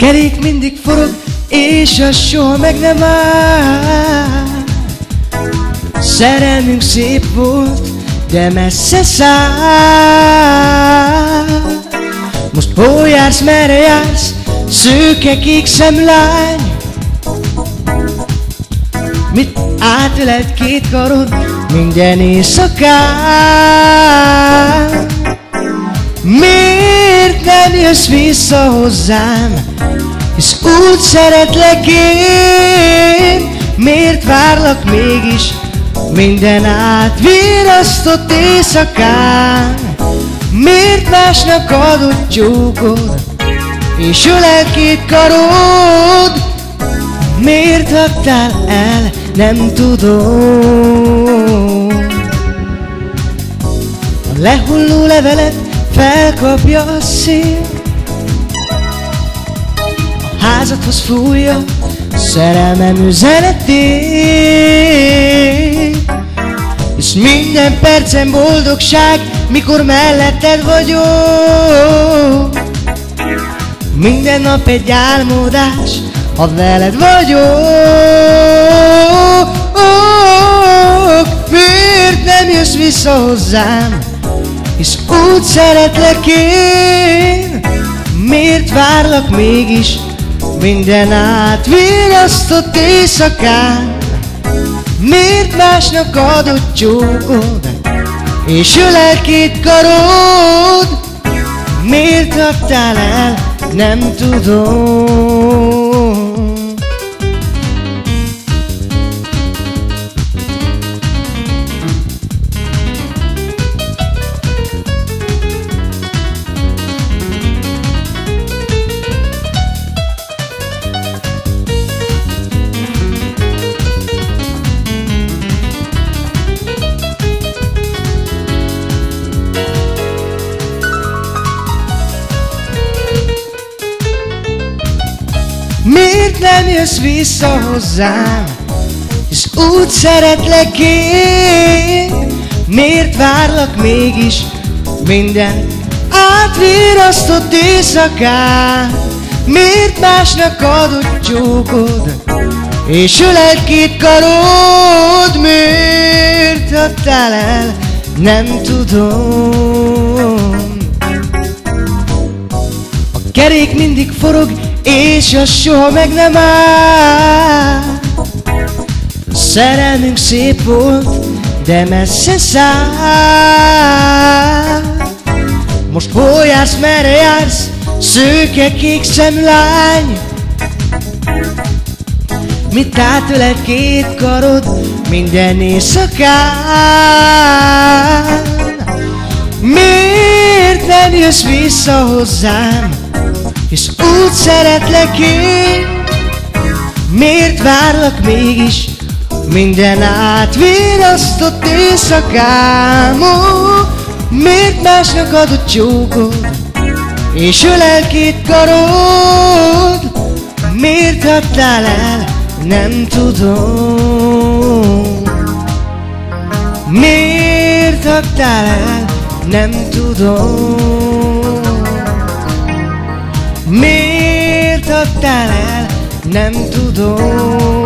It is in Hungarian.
kerék mindig forog, és az soha meg nem áll. Szerelmünk szép volt, de messze száll. Most hol jársz, merre jársz, szőke kék szemlány? Mit átölelt két karod minden éjszakán? Miért nem jössz vissza hozzám, hisz úgy szeretlek én? Miért várlak mégis minden átvirasztott éjszakán? Miért másnak adott csókod, és ölel két karod? Miért adtál el, nem tudom. A lehulló levelet felkapja a szél, a házadhoz fújja szerelmem üzenetét. És minden percem boldogság, mikor melletted vagyok. Minden nap egy álmodás, ha veled vagyok. Miért nem jössz vissza hozzám, hisz úgy szeretlek én? Miért várlak mégis minden átvirasztott éjszakán? Miért másnak adott csókod, és ölel két karod? Miért adtál el, nem tudom. Miért nem jössz vissza hozzám, hisz úgy szeretlek én? Miért várlak mégis minden átvirasztott éjszakán? Miért másnak adott csókod, és ölel két karod? Miért adtál el, nem tudom. A kerék mindig forog, és az soha meg nem áll. Szerelmünk szép volt, de messze száll. Most hol jársz, merre jársz, szőke kék szemlány? Mit átölel két karod minden éjszakán? Miért nem jössz vissza hozzám, hisz úgy szeretlek én? Miért várlak mégis minden átvirasztott éjszakán? Miért másnak adott csókod, és ölel két karod? Miért adtál el, nem tudom. Miért adtál el, nem tudom. Miért adtál el, nem tudom.